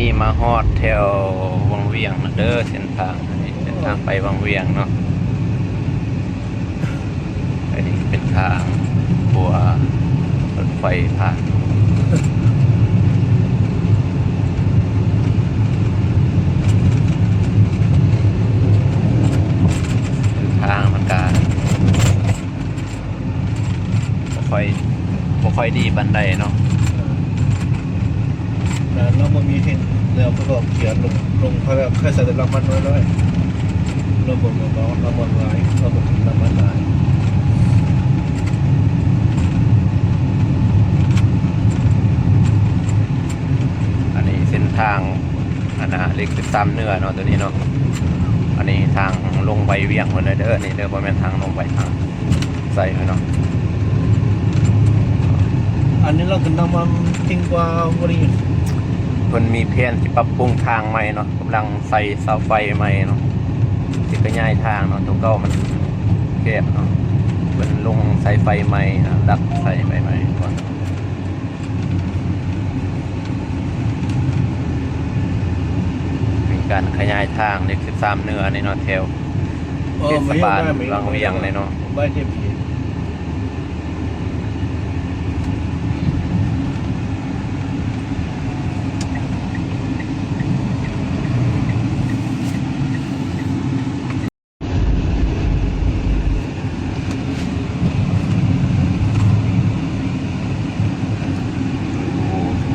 นี้มาฮอดแถววังเวียงเด้อเส้นทางอันนี้เส้นทางไปวังเวียงเนาะอันนี้เป็นทางหัวรถไฟผ่านทางมันก็บ่ค่อยดีบันไดเนาะแล้วมันมีที่แล้วประกอบเขียนลงพระแค่ใส่แต่ละมันไว้เลยระบบของเราระบบหลายระบบน้ำมันหลายอันนี้เส้นทางเล็ก13เนื้อเนาะตัวนี้เนาะอันนี้ทางลงไปเวียงหมดเลยเด้อนี่เด้อบ่แม่นทางลงไปทางใส่เนาะอันนี้เราถึงน้ำมันจริงกว่าบริษัทมันมีแผนที่ปรับปรุงทางใหม่เนาะกำลังใส่เสาไฟใหม่เนาะที่ขยายทางเนาะตรงเก่ามันแคบเนาะมันลงสายไฟใหม่นะดักใส่ใหม่ๆก่อนมีการขยายทางเล็ก13เนื้อในเนาะแถวเทศบาลวังเวียงในเนาะไม่ได้ผิด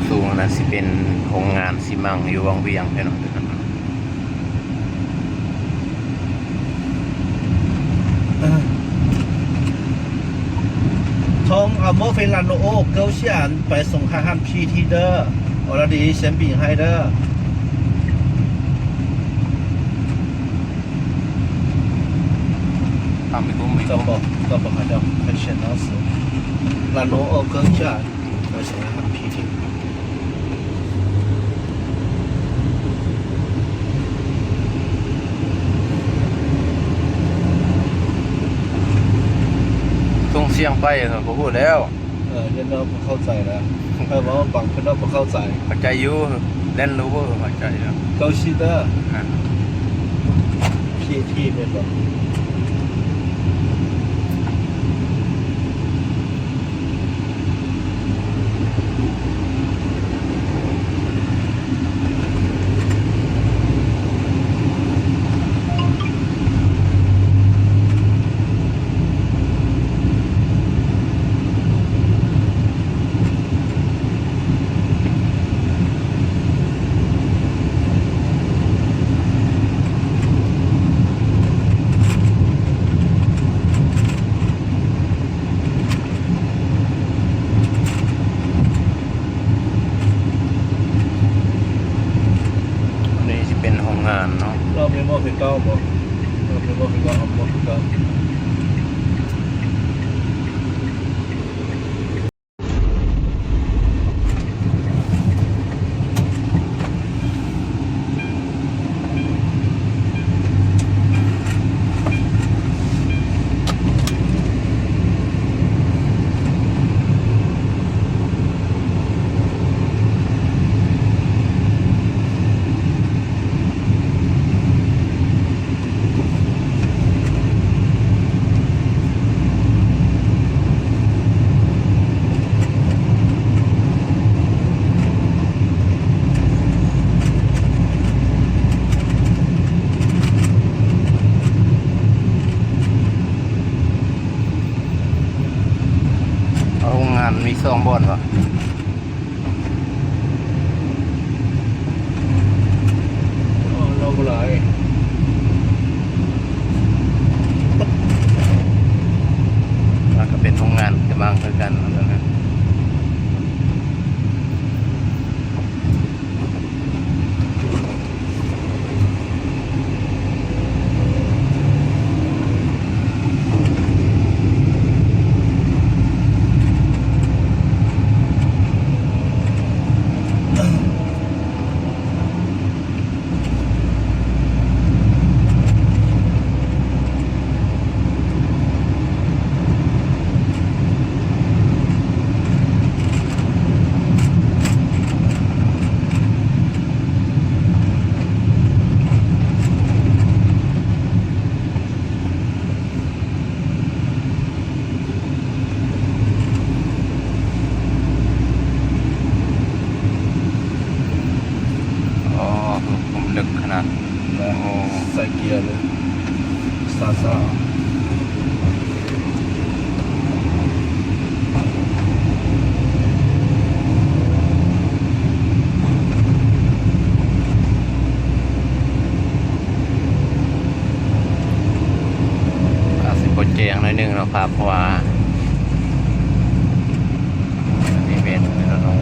สูงนะสิเป็นโรงงานซีมังอยู่วังเวียงเนาะ从阿莫菲兰诺欧高线ไปส่งค่าห้ามพีทีเดอร์ออร์ดีเซมบิงไฮเดอร์ทำไม่คุ้มไม่ก็คุ้มก็บอกเขาจะเป็นเชนนัสลานโนโอ高线ไปส่งค่าห้ามพีทีส่งเสียงไปครับผมพูดแล้วยันเราเข้าใจแล้วว่าบางคนเราเข้าใจเข้าใจอยู่เล่นรู้ว่าเข้าใจแล้ว高西的PT เป็นแบบเป็นโรงงานเนาะเราไม่มองเป็นเก้าบอกเราไม่มองเป็นเก้าเอามองเป็นเก้าโรงงานมี2บ่อนวะเราก็เลยมันก็เป็นโรงงานจะบางเท่ากันนะ นะ และ โอ้ ใส่เกียร์เลยสตาร์ท อาจสิบแจงหน่อยหนึงเนาะครับเพราะว่านี่เป็นแล้วเนาะ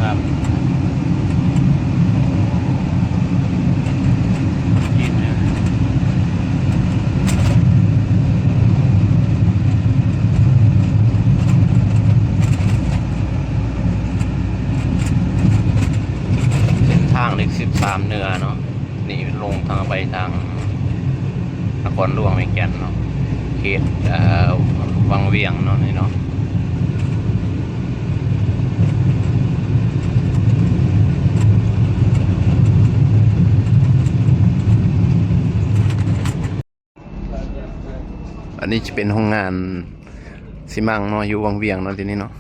ครับกินเนี่ยเส้นทางเลข13เหนือเนาะนี่ลงทางไปทางนครหลวงเวียงจันทน์เนาะเขตวังเวียงเนาะนี่เนาะอันนี้จะเป็นห้องงานสิมังเนาะอยู่วังเวียงเนาะทีนี้เนาะ